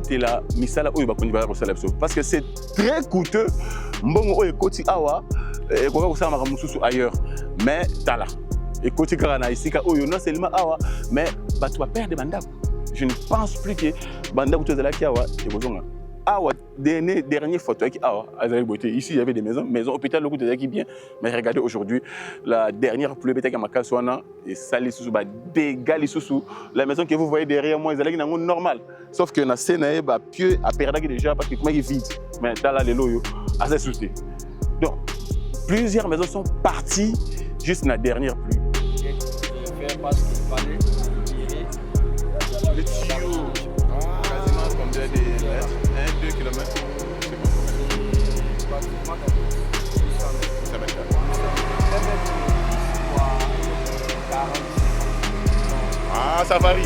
batela misala oyo bakondi ba kosala biso parce que c'est très coûteux mbongo oyo ekoti awa ekoka kosala makambo mosusu ailleurs mais tala ekoti kaka na esika oyo non seulement awa mais bato baperde bandako je ne pense plus que bandako tozalaki awa ekozonga awa dernière photo avec awa azali beauté ici il y avait des maisons hôpital le coup de bien mais regardez aujourd'hui la dernière pluie betaka makaswana et sali sous ba dégâts sous la maison que vous voyez derrière moi ezalaki nango normal sauf que na scène ba pieux a perdu déjà parce que comment il vide mais là les loyo assez souci donc plusieurs maisons sont parties juste la dernière pluie faire parce qu'il fallait tirer le tuyau quasiment comme des mètres 1-2 km. Ah, ça varie.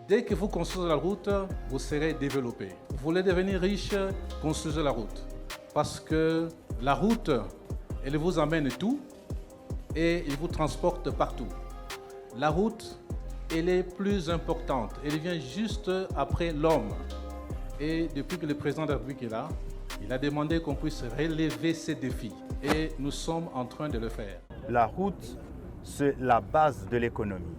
Dès que vous construisez la route, vous serez développé. Vous voulez devenir riche, construisez la route. Parce que la route, elle vous amène tout et elle vous transporte partout. La route, elle est plus importante. Elle vient juste après l'homme. Et depuis que le président de la République est là, il a demandé qu'on puisse relever ces défis. Et nous sommes en train de le faire. La route, c'est la base de l'économie.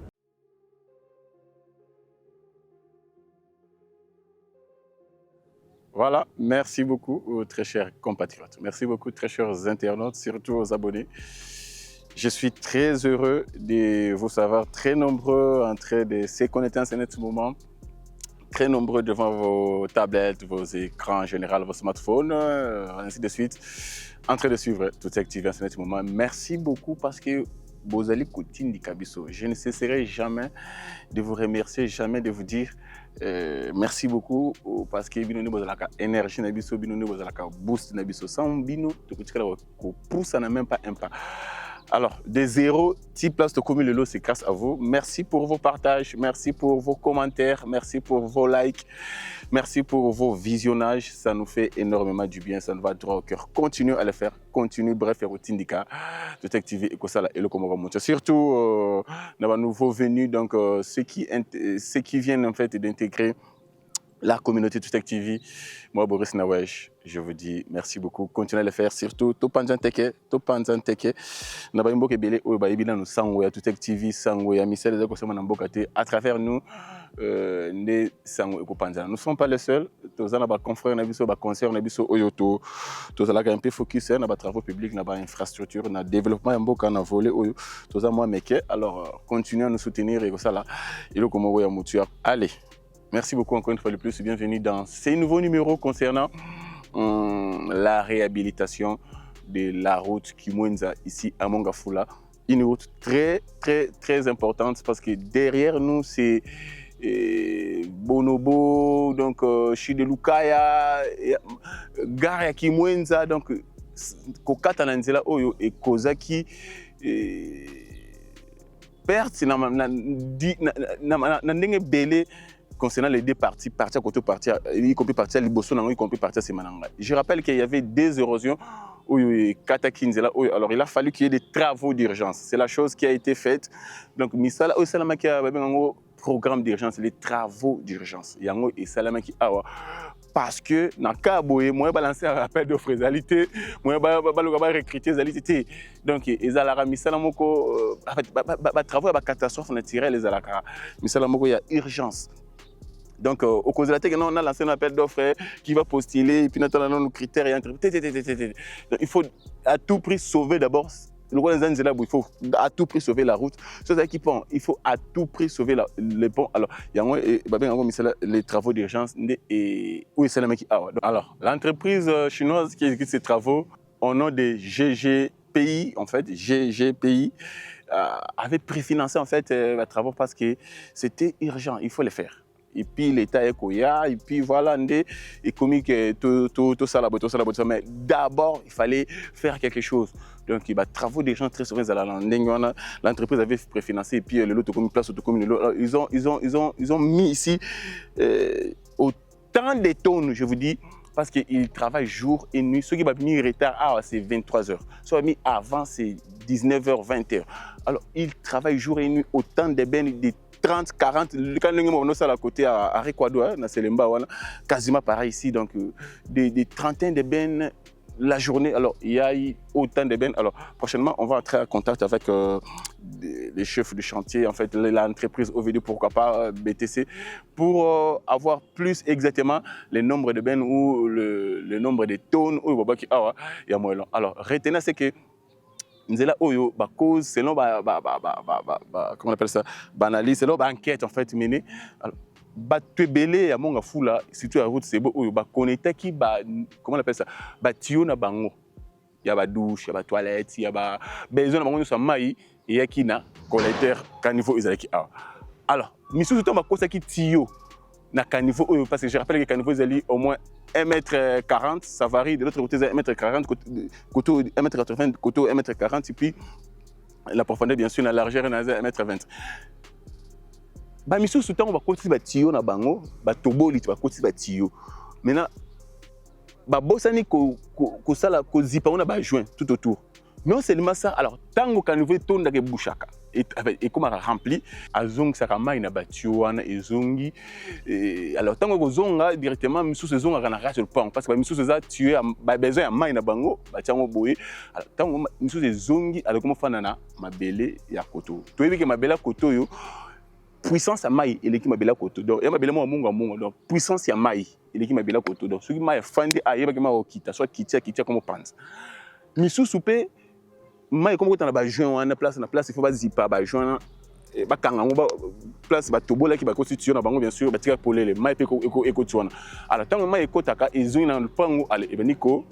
Voilà, merci beaucoup aux très chers compatriotes. Merci beaucoup très chers internautes, surtout aux abonnés. Je suis très heureux de vous savoir très nombreux en train de se connecter en ce moment. Très nombreux devant vos tablettes, vos écrans en général, vos smartphones, ainsi de suite, en train de suivre toute cette activité en ce moment. Merci beaucoup parce que Bozali Koutine di Kabiso. Je ne cesserai jamais de vous remercier, jamais de vous dire merci beaucoup parce que bino ne bozalaka énergie na biso, bino ne bozalaka boost na biso. Sans bino, to kutikala ko pousse na même pas un pas. Alors, des zéros, 10 places de commune Lelo, c'est grâce à vous. Merci pour vos partages, merci pour vos commentaires, merci pour vos likes, merci pour vos visionnages. Ça nous fait énormément du bien, ça nous va droit au cœur. Continuez à le faire, continuez, bref, faire routine d'Ika, de t'activer et que ça, et le comment va monter. Surtout, nos nouveaux venus, donc ceux qui viennent en fait d'intégrer la communauté Tout TV. Moi, Boris Nawesh, je vous dis merci beaucoup. Continuez à le faire, surtout Topanzan Teke. Nabaimbo Kebele, Obaibina, nous Sangwe, Tout TV, Sangwe, Michel, à travers nous, nous ne sommes pas les seuls. Tous les confrères, les conseillers, les Oyoto, tous les un peu focus sur les travaux publics, les infrastructures, le développement, on a volé, tous les mois, alors continuez à nous soutenir et ça là. Allez. Merci beaucoup encore une fois de plus. Bienvenue dans ces nouveaux numéros concernant la réhabilitation de la route Kimwenza ici à Mongafula. Une route très importante parce que derrière nous, c'est Bonobo, donc Shidelukaya, Gare ya Kimwenza, donc kokata na nzela oyo ekozaki perte na ndenge belé concernant les deux parties, partir à côté, partir, y compris partir à Liboso, y compris partir à Semananga. Je rappelle qu'il y avait des érosions où alors il a fallu qu'il y ait des travaux d'urgence. C'est la chose qui a été faite. Donc, Misala, Salamaki a un programme d'urgence, les travaux d'urgence. Yango et Salamaki Awa. Parce que, dans le cas où moi, balancer un appel d'offres réalité, moi, recruter les réalités. Donc, ils ont mis ça dans le travaux, la catastrophe naturelle, les alaka. Mais ça, il y a urgence. Donc, au cause de la tech, on a lancé un appel d'offres qui va postuler, et puis nous avons nos critères et entreprises. Donc, il faut à tout prix sauver d'abord. Il faut à tout prix sauver la route. Il faut à tout prix sauver les ponts. Alors, il y a les travaux d'urgence. Alors, l'entreprise chinoise qui exécute ces travaux, au nom de GGPI, en fait, GGPI, avait préfinancé en fait les travaux parce que c'était urgent, il faut les faire. Et puis l'État est koya, et puis voilà, et comme tout ça, mais d'abord il fallait faire quelque chose. Donc il y a des travaux des gens très souvent l'entreprise avait préfinancé et puis l'autre commune place ils ont mis ici autant de tonnes, je vous dis, parce qu'ils travaillent jour et nuit. Ceux qui ont mis retard, c'est 23 heures. Ceux qui ont mis avant, c'est 19h, 20h. Alors, ils travaillent jour et nuit autant de bennes, des 30, 40, quand nous sommes à côté à Rekwado, quasiment pareil ici, donc des trentaines de bennes la journée. Alors, il y a eu autant de bennes. Alors, prochainement, on va entrer en contact avec les chefs de chantier, en fait, l'entreprise OVD, pourquoi pas BTC, pour avoir plus exactement le nombre de bennes ou le nombre de tonnes. Alors, retenez, c'est que Nzela Oyo, cause, selon comment on appelle ça, analyse, selon enquête en fait menée. Tu belé à mon foula, surtout à route, c'est beau, connecté qui comment on appelle ça, tuyau na bango. Il y a douche, il y a toilette, il y a besoin de bango sur maï et il y a collecteur caniveau ezalaki. Alors, misou tout cause qui tuyau na caniveau parce que je rappelle que caniveau ezali au moins 1m40, ça varie de l'autre côté 1m40, côté 1m80, côté 1m40 et puis la profondeur bien sûr, la largeur est 1m20. Misou sous temps on va continuer tuyau na bango, toboli tu vas continuer tuyau. Maintenant bosani ko sala ko zipa on a joint tout autour. Non seulement ça, alors tango caniveau tonda ke bouchaka et comme rempli azong sakama ina batiwana ezongi alors tango kozonga directement misu sezonga kana rache le pont parce que misu seza tuer besoin ya mai na bango batiango boye alors tango misu sezongi alors comment fanana mabele ya koto to yebi ke mabele ya koto yo puissance ya mai eleki mabele ya koto donc ya mabele mo munga donc puissance ya mai eleki mabele ya koto donc soki mai fandi ayeba ke ma okita soit kitia comme panza misu soupe mais comme on a joint na place il faut pas zipa ba joint ba kanga place ba tobola qui ba constituer na bango bien sûr ba tira polele mai pe eko tuana alors tant mai ekotaka ezui na lupango ale ebeniko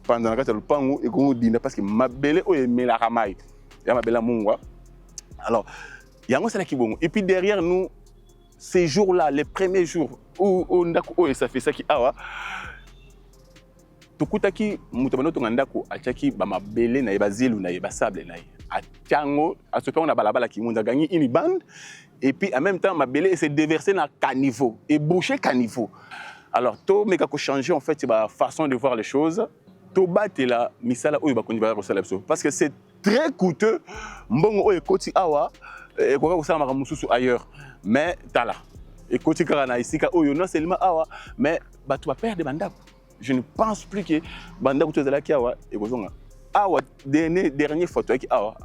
pendant la carte lupango eko dina parce que mabele o emela ramai ya mabela mungwa alors yango c'est là qui bon et puis derrière nous ces jours là les premiers jours où ndako ça fait ça qui awa tukutaki mutu banoto ngandako achaki ba mabele na yebazelu na yebasable na atiango asopa on a balabala ki munda gagné une bande et puis en même temps mabele s'est déversé dans caniveau et boucher caniveau. Alors to meka ko changer en fait ba façon de voir les choses to batela misala oyo ba koni ba resalabso parce que c'est très coûteux mbongo oyo koti awa et ko ka sala maka mususu ailleurs mais tala et koti kara na isika oyo non seulement awa mais ba tu vas perdre bandako. Je ne pense plus que Banda Koutozalaki Awa et Bozonga. Awa, dernière photo avec Awa,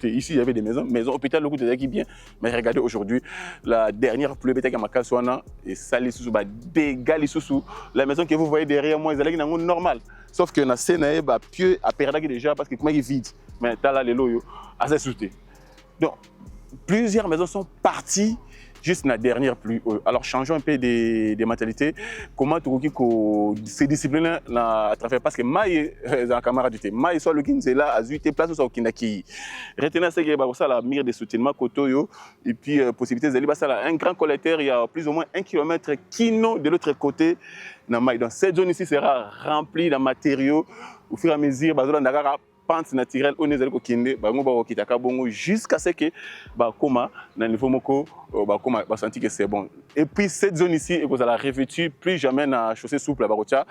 ici il y avait des maisons, hôpital le Koutozalaki bien. Mais regardez aujourd'hui, la dernière pluie avec Makaswana et Sali Sousou, Dégali Sousou, la maison que vous voyez derrière moi, ils sont normal. Sauf que na Sénaï, pieux à perdre déjà parce que comment il est vide. Mais t'as là les loyaux, assez souté. Donc, plusieurs maisons sont parties. juste la dernière pluie. Alors changeons un peu des mentalités. Comment tu peux se discipliner à travers parce que maï dans camarade du maï soit le kinzela azuité place soit au kinaki. Retenez ce que ça la mire de soutènement kotoyo et puis possibilité de ça un grand collecteur il y a plus ou moins 1 kilomètre kino de l'autre côté dans maï. Donc cette zone ici sera remplie de matériaux au fur et à mesure bazola ndakaka pente naturelle on est allé kinde bango ba okitaka bongo jusqu'à ce que ba koma na niveau moko ba koma ba senti que c'est bon. Et puis cette zone ici et vous allez revêtir plus jamais na chaussée souple ba rocha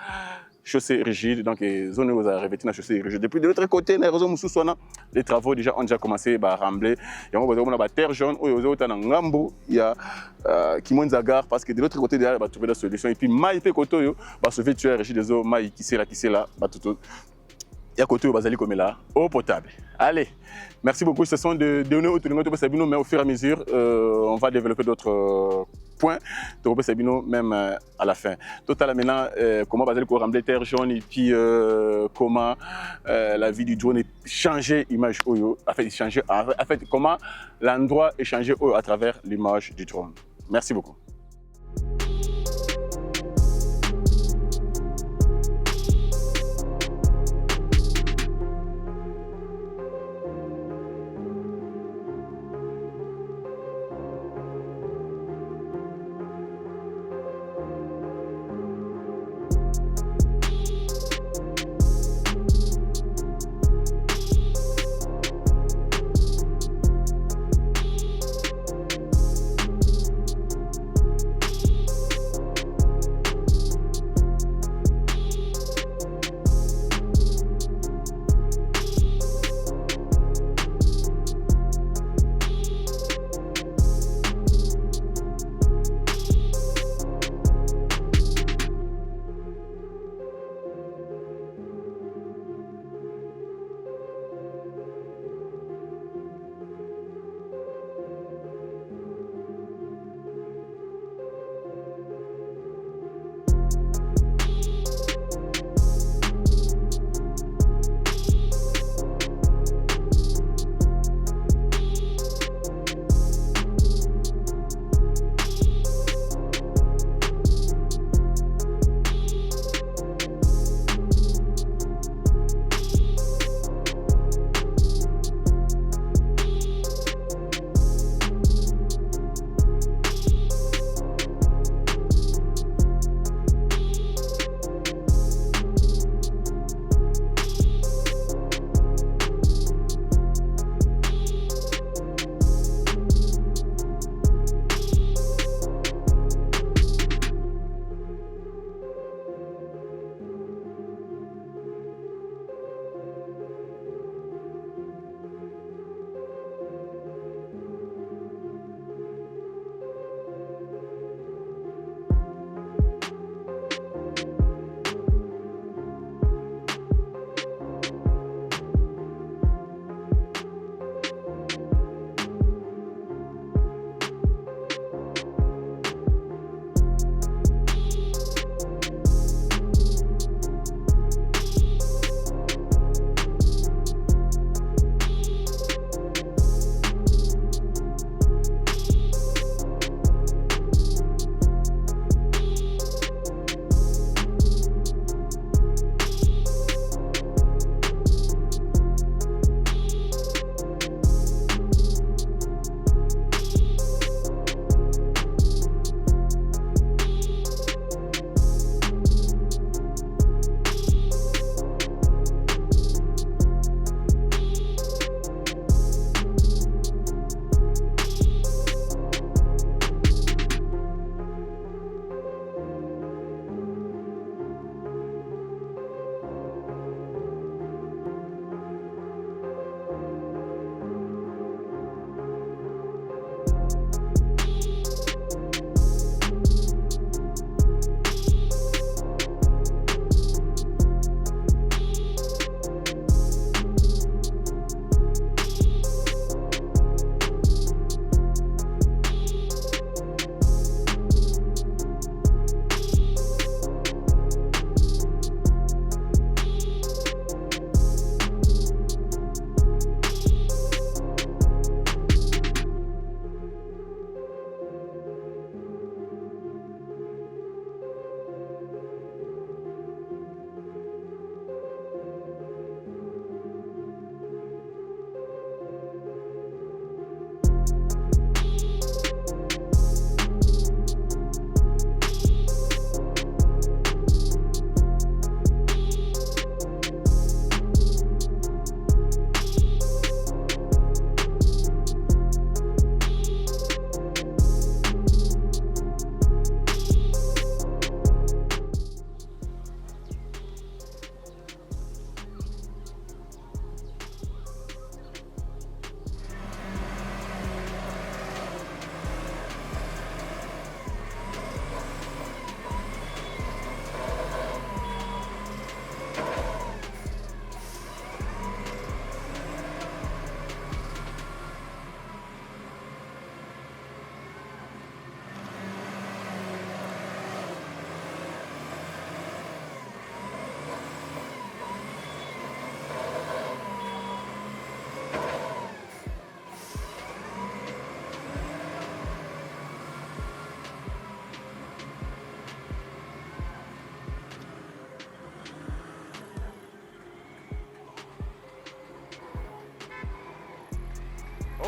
chaussée rigide donc zone où vous allez revêtir na chaussée rigide. Depuis de l'autre côté na réseau musu sona les travaux déjà ont déjà commencé ba rembler et on va voir ba terre jaune ou aux autres na ngambo il y a Kimonza gare parce que de l'autre côté derrière ba trouver la solution et puis mai pe kotoyo ba se vêtir rigide des eaux mai qui c'est là ba tout il y a côté Bazali comme là, eau potable. Allez, merci beaucoup. Ce sont des données autour de Sabino, mais au fur et à mesure, on va développer d'autres points de Sabino, même à la fin. Total maintenant, comment Bazali peut rembler terre jaune et puis comment la vie du drone est changée, image Oyo, en fait, comment l'endroit est changé à travers l'image du drone. Merci beaucoup.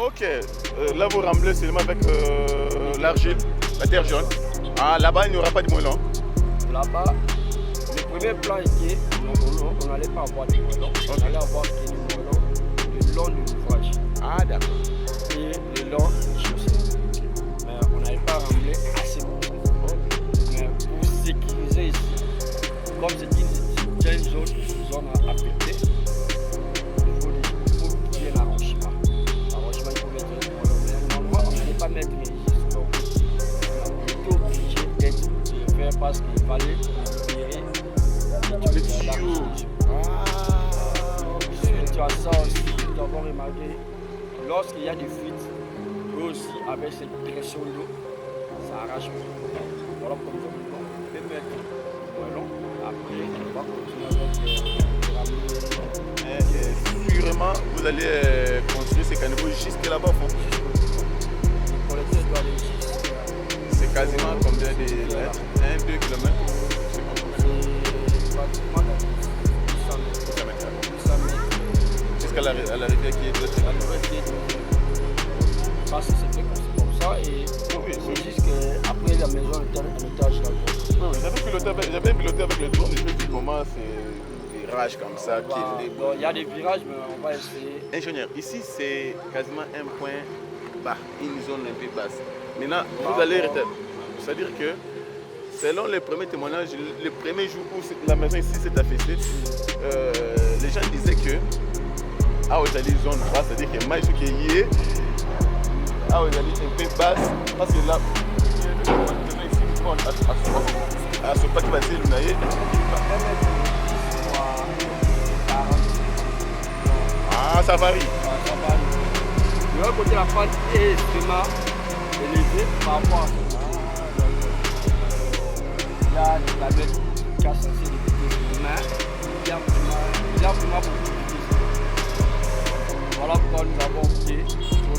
Ok, là vous remblez seulement avec l'argile, la terre jaune. Ah, là-bas il n'y aura pas de moellon. Là-bas, le premier plan était, on n'allait pas avoir de moellons. On allait avoir des moellons le long de l'ouvrage. Ah, d'accord. Et le long du chaussée. Mais on n'avait pas rembler assez beaucoup. Mais pour sécuriser ici, comme c'est une zone à péter, il faut qu'il y ait l'arrangement. L'arrangement, il faut mettre les moellons. Mais normalement, on n'allait pas mettre les gistes. Donc, on était obligé de faire parce qu'il fallait libérer les tuyaux. Tu as ça aussi, nous avons remarqué, lorsqu'il y a des fuites, eux aussi, avec cette pression d'eau, ça arrache. Voilà comme ça, on peut mettre le moellon, après on va continuer avec Et sûrement, vous allez construire ces caniveaux jusque là-bas. le collecteur doit aller jusqu'à. C'est quasiment combien de mètres? 1-2 km? C'est pratiquement 800 mètres. 800 mètres. Jusqu'à la rivière qui est de l'autre La nouvelle qui est parce que c'est fait comme ça et c'est juste qu'après la maison est un étage là-bas. J'avais piloté avec le drone, je me dis comment c'est des virages comme ça. Il y a des virages, mais on va essayer. Ingénieur, ici c'est quasiment un point bas, une zone un peu basse. Maintenant, vous allez c'est-à-dire que selon les premiers témoignages, le premier jour où la maison ici s'est affaissée, les gens disaient que ah vous allez zone basse, c'est-à-dire que mais ce qui est lié, ah vous allez un peu basse, parce que là, à ce pas qui va dire le ah ça varie. De l'autre côté, la pente est extrêmement élevée par rapport à ça. Il y a la bête qui a censé les mains, il y a vraiment beaucoup de choses. Voilà pourquoi nous avons opté pour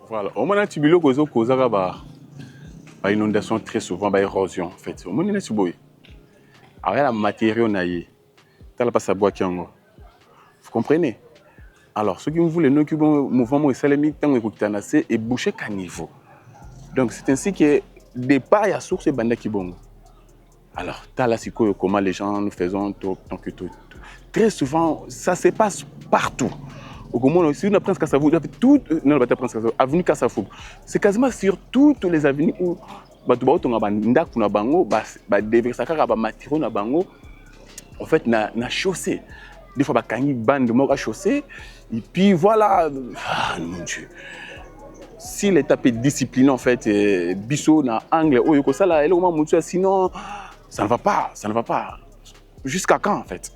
Voilà. Au moment où tu biloko zo kozaka ba inondation très souvent, ba érosion en fait. Au moment où tu boy. Avec la matériau naïe. T'as pas sa boîte qui en. Vous comprenez? Alors, ceux qui voulaient nous qui vont mouvement islamique tant que kitana c'est et boucher caniveau. Donc c'est ainsi que départ à source et banda qui bon. Alors, t'as là comment les gens nous faisons tout. Très souvent, ça se passe partout. Au Gomon, si on apprend ce vous tout non pas apprendre avenue Kassafou. C'est quasiment sur toutes les avenues où bato ba otonga banda kuna bango ba déverser kaka ba matériaux na bango. En fait na chaussée. Des fois ba kangi bande moko chaussée et puis voilà mon Dieu. Si l'État peut discipliner en fait biso na angle oyoko sala ele comment mutu sinon ça ne va pas. Jusqu'à quand en fait?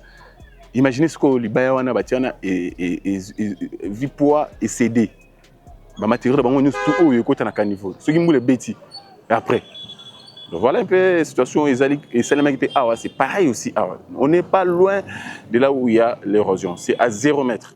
Imaginez ce que les Bayawana Batiana et Vipoa et CD. Les matériaux de tout haut et côté à niveau. Ce qui me bêtis. Et après. Donc voilà un peu la situation. Et c'est pareil aussi. On n'est pas loin de là où il y a l'érosion. C'est à 0 mètre.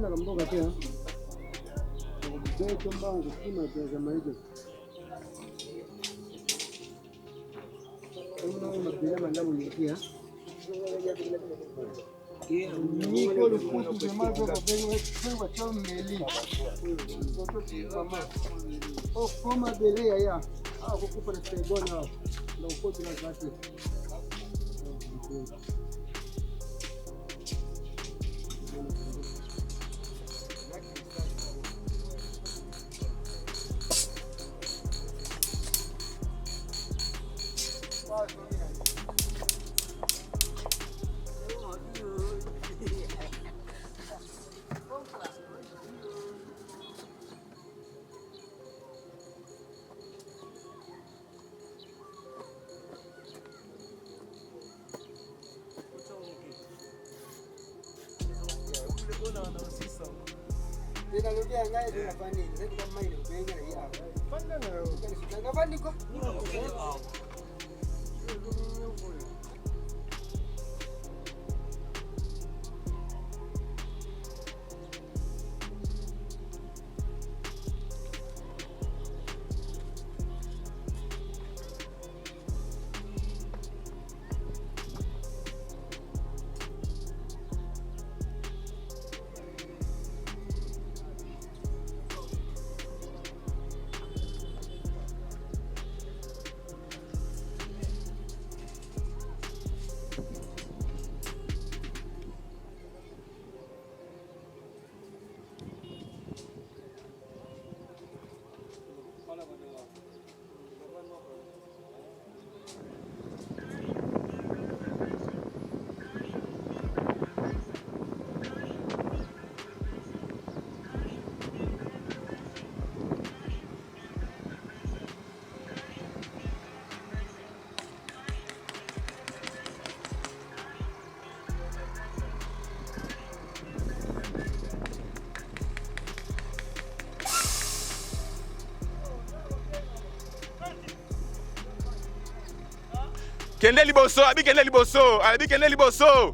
kamboka te hein. Beto mbangu kuna pesa maiko. Una pila mandamu nikia. Niko lukutu jamaa kwa kwa chao meli. Toto mama. Oh koma bele ya. Ah kukupa na segona. Ndio kote na zake. Kende liboso, abi kende liboso, abi kende liboso.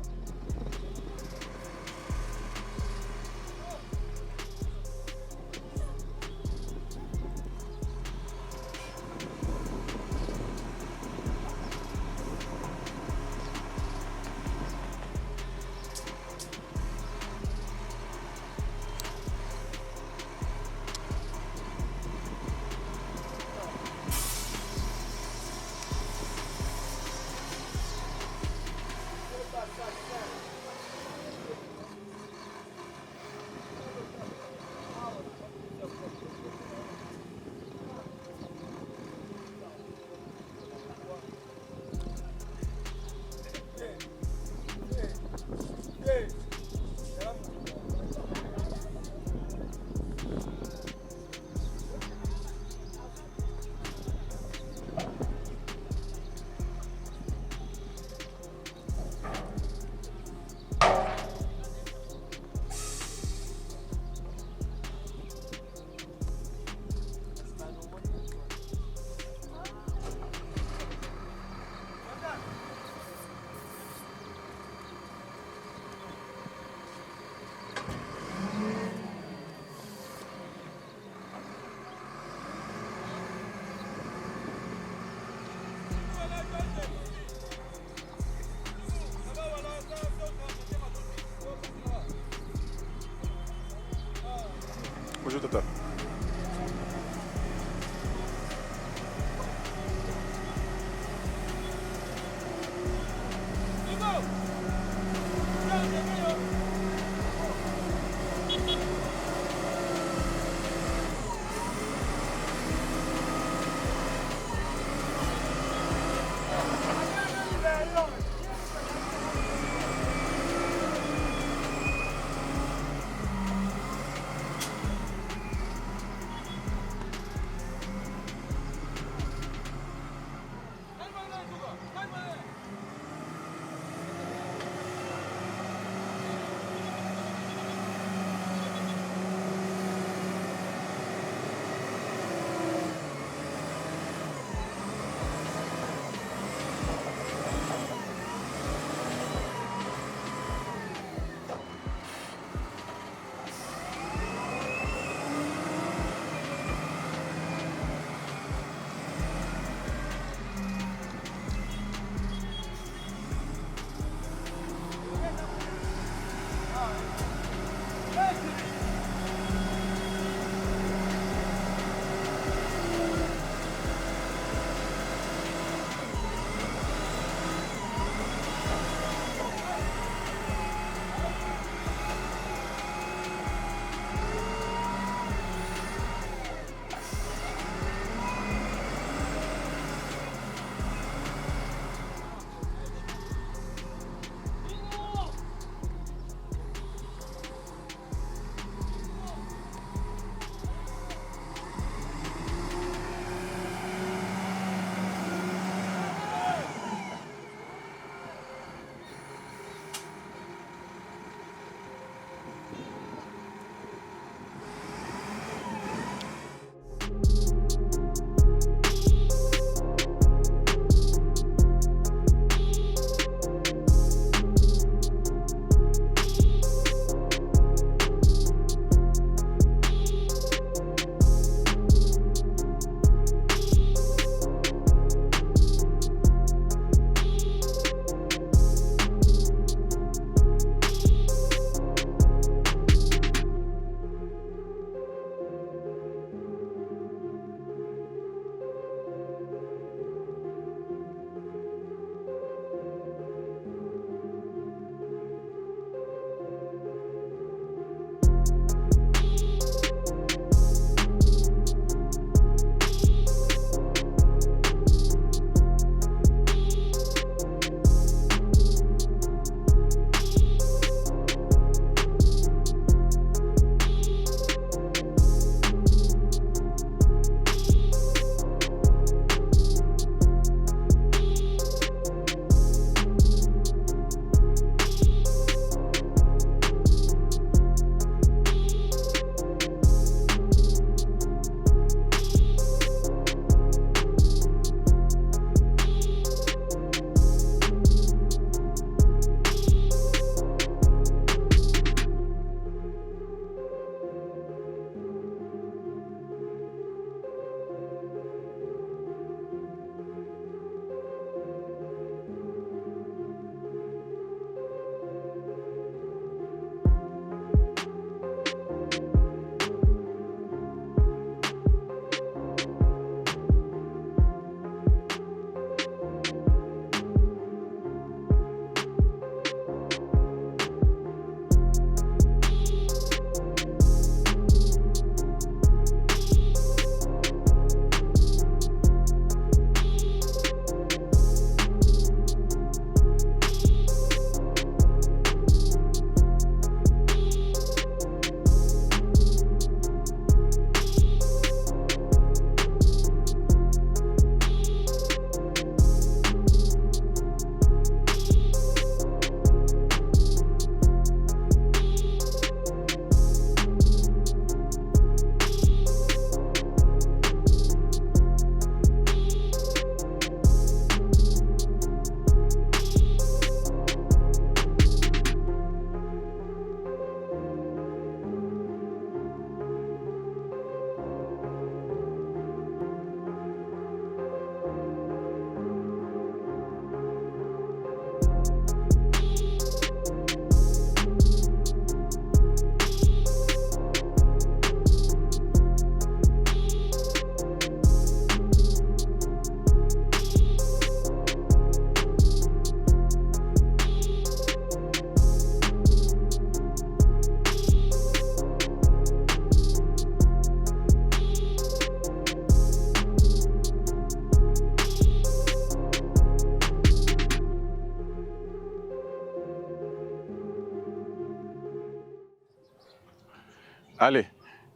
Allez,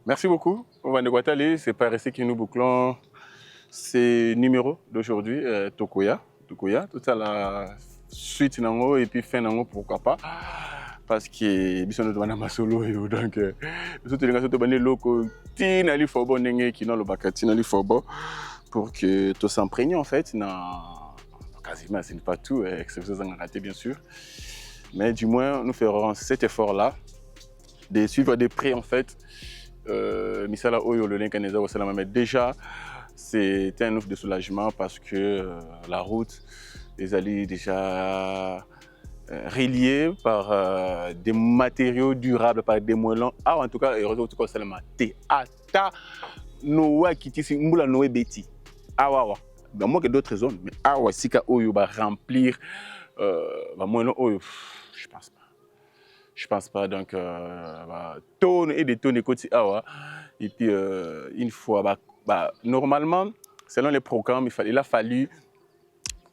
merci beaucoup. On va aller. C'est par ici que nous bouclons ces numéros d'aujourd'hui. Tokoya, tout ça la suite nango et puis fin nango pourquoi pas. Parce que nous sommes dans solo donc nous sommes dans les locaux tinali fobo nenge qui dans le bakati tinali fobo pour que tout s'imprègne en fait quasiment c'est pas tout exception ça raté bien sûr mais du moins nous ferons cet effort là de suivre de près en fait misala oyo le link kaneza wasala mais déjà c'est un offre de soulagement parce que la route les alliés déjà reliés par des matériaux durables, par des moellons. Ah, en tout cas, heureusement, tout cas, seulement Ata, Noé, qui tisse, Moula Noé Betty. Ah, ouais. Dans moi, que d'autres zones, mais ah, ouais, si Oyo va remplir, moellon, Oyo, je pense pas. Je pense pas, donc, tonnes et des tonnes de côté, ah, ouais. Et puis, une fois, normalement, selon les programmes, il a fallu,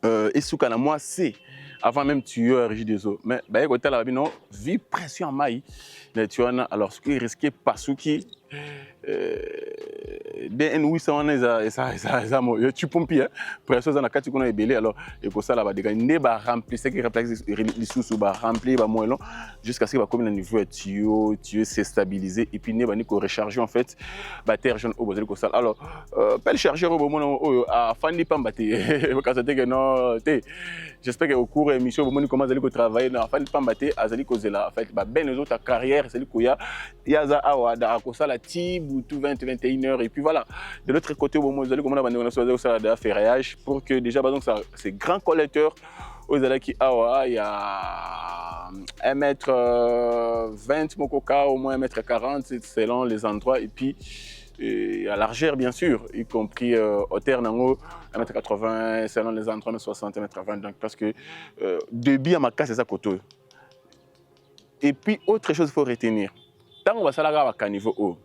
et sous moi, c'est. Avant même tu es régime des eaux. Mais bah écoutez là non vie pression en maï. Tu vois alors ce qui risquait pas sous qui des N800 ça tu pompes pression dans la carte qu'on a belé alors et que ça là va dégager ne va remplir ce qui réflexe les sous va remplir va moins long jusqu'à ce qu'il va comme le niveau tu s'est stabilisé et puis ne va ni ko recharger en fait batterie jaune au besoin que ça alors pas le chargeur au moment à fandi pas batterie quand ça que non j'espère qu'au cours de l'émission au moment comment vous allez travailler à fandi pas batterie azali causer là en fait ben les autres carrière c'est lui il y a ça à ça la tib tout 20-21h et puis voilà de l'autre côté au moment où vous allez comment on va faire de ferraillage pour que déjà donc ça c'est grand collecteur aux allez qui il y a 1m20 mokoka au moins 1m40 selon les endroits et puis à largeur bien sûr y compris hauteur nango 1m80 selon les endroits 60 1m20 donc parce que débit à ma casse c'est ça côté et puis autre chose il faut retenir tant on va ça là à niveau haut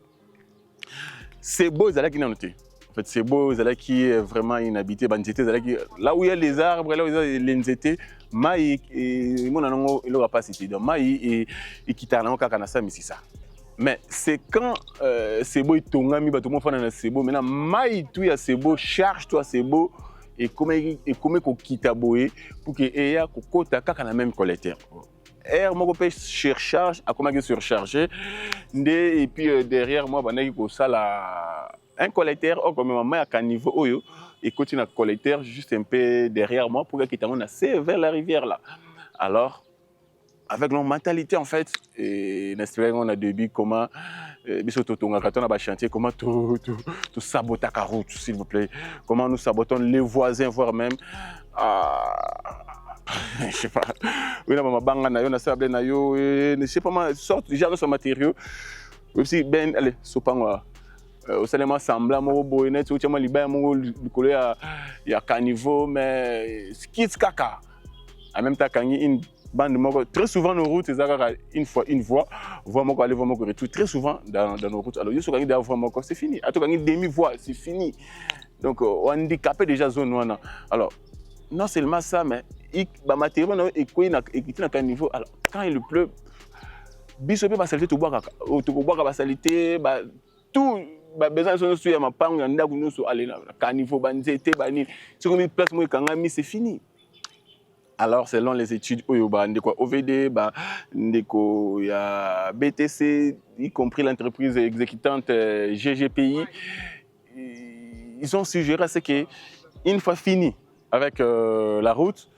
c'est beau Zala qui n'a noté. En fait, c'est beau Zala qui est vraiment inhabité. Là où il y a les arbres, là où il y a les nzete, maï et mon anongo il aura pas cité. Donc maï et qui t'a nango kakana ça mais c'est ça. Mais c'est quand c'est beau il tonga mi bato mo fana c'est beau maintenant maï tout ya c'est beau charge toi c'est beau et comment ko kita boé pour que eya ko kota kakana même collecteur. Air moi je surcharge à comment surcharger et puis derrière moi un collecteur comme maman à niveau oyo et continue à collecteur juste un peu derrière moi pour qu'il t'amène assez vers la rivière là alors avec leur mentalité en fait et n'espérons on a début comment biso totonga quand on a chantier comment tout saboter la route s'il vous plaît comment nous sabotons les voisins voire même je sais pas oui na mabanga na yo na sable na yo ne sais pas ma sorte genre ce matériau aussi ben allez sopango au seulement semblant mo boy net ou tellement liba mo coller ya caniveau mais ski kaka en même temps quand une bande moko très souvent nos routes une voie moko aller voie moko retour très souvent dans nos routes alors yo so quand voie moko c'est fini à tout quand demi voie c'est fini donc on handicapé déjà zone wana alors non seulement ça mais ba matériel et quoi na caniveau alors quand il pleut biso pe ba saleté to boaka ba saleté ba tout ba besoin so ya mapango ya ndaku nyonso aller na caniveau ba nzete ba nini sur une place mo kangami c'est fini alors selon les études oyo ba ndeko OVD ba ndeko ya BTC y compris l'entreprise exécutante GGPI ils ont suggéré c'est que une fois fini avec la route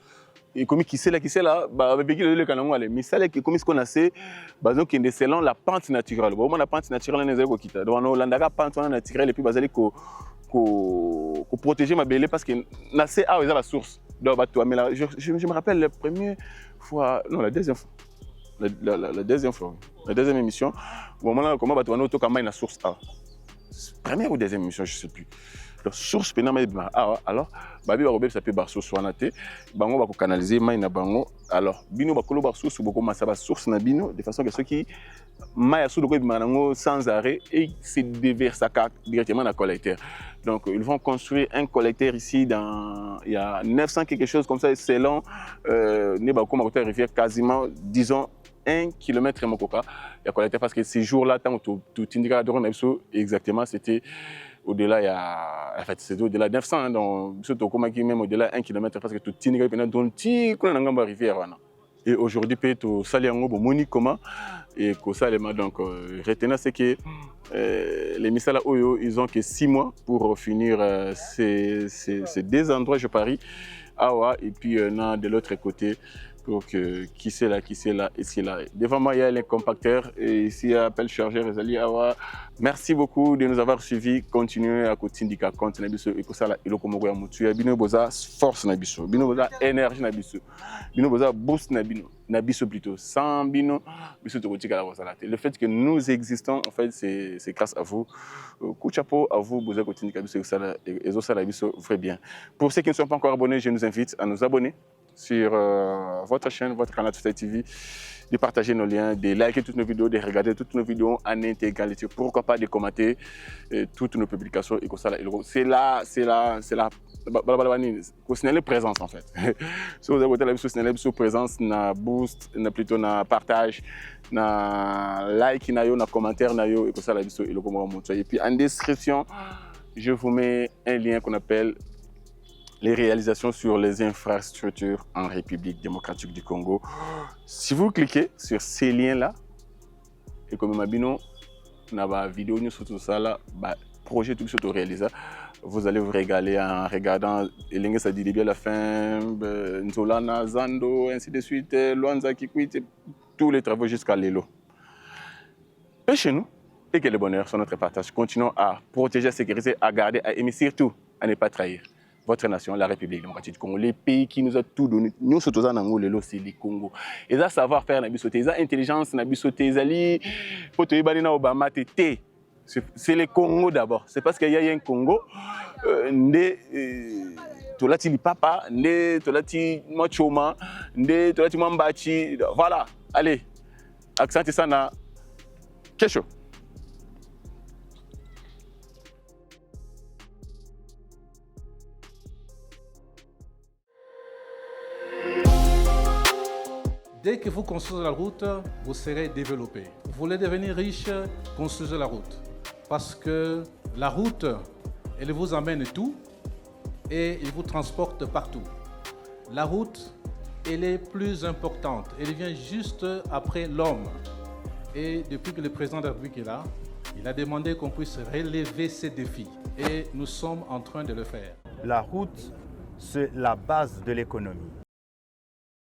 et comme qui c'est là bah avec le canal mais ça qui comme ce qu'on a c'est donc selon la pente naturelle bon la pente naturelle n'est pas quitte donc on a pente naturelle et puis basé ko protéger ma belle parce que na c'est la source donc mais là je me rappelle la première fois non la deuxième fois la deuxième émission au moment là comment bato auto quand la source A première ou deuxième émission je sais plus la source pénale alors babi ba ça peut bar source wana te bango ba ko canaliser mai na bango alors bino ba kolo bar source boko masa ba source na bino de façon que ceux qui mai sous ko bimanango sans arrêt et c'est déverser directement dans collecteur donc ils vont construire un collecteur ici dans il y a 900 quelque chose comme ça selon ne ba ko ma rivière quasiment disons 1 km mokoka ya collecter parce que ces jours-là tant tout indica drone exactement c'était au-delà il y a en fait c'est au-delà de 900 donc surtout comme qui même au-delà 1 km parce que tout indica pendant drone ti kuna ngamba rivière wana. Et aujourd'hui peut to sali yango bomoni comment et ko salema donc retenez c'est que les misala oyo ils ont que 6 mois pour finir ces deux endroits je parie awa et puis de l'autre côté pour que qui c'est là ici là devant moi il y a les compacteurs et ici il y a appel chargeur Ezali awa. Merci beaucoup de nous avoir suivis. Continuez à continuer compte na biso et pour ça là il okomoko ya mutu ya bino boza force na biso bino boza énergie na biso bino boza boost na biso plutôt sans bino biso tokotika la boza la. Le fait que nous existons en fait c'est grâce à vous. Coup de chapeau à vous boza continuer biso ça là et ça la biso très bien. Pour ceux qui ne sont pas encore abonnés, je nous invite à nous abonner sur votre chaîne, votre canal Toutaï TV, de partager nos liens, de liker toutes nos vidéos, de regarder toutes nos vidéos en intégralité. Pourquoi pas de commenter toutes nos publications et ça. C'est la présence en fait. Si vous avez la présence, na boost, na plutôt na partage, na like, na commentaire, et ça et puis en description, je vous mets un lien qu'on appelle les réalisations sur les infrastructures en République démocratique du Congo. Si vous cliquez sur ces liens-là, et comme Mabino, dans la vidéo, nous sur tout ça, là, projet tout ce réalisé, vous allez vous régaler en regardant les ça dit bien la fin, Nzolana, Zando, ainsi de suite, Luanza, Kikwit, tous les travaux jusqu'à Lelo. Et chez nous, et que le bonheur sur notre partage. Continuons à protéger, à sécuriser, à garder, à aimer, surtout à ne pas trahir votre nation, la République démocratique du Congo, les pays qui nous ont tout donné. Nous sommes tous en Angola, c'est le Congo. Et ça, savoir-faire, ça intelligence, Obama, c'est le Congo d'abord. C'est parce qu'il y a un Congo, Tolati Papa, Tolati Machoma, Tolati Mambachi. Voilà, allez, accent ça na quelque chose. Dès que vous construisez la route, vous serez développé. Vous voulez devenir riche, construisez la route. Parce que la route, elle vous amène tout et elle vous transporte partout. La route, elle est plus importante. Elle vient juste après l'homme. Et depuis que le président de la République est là, il a demandé qu'on puisse relever ces défis. Et nous sommes en train de le faire. La route, c'est la base de l'économie.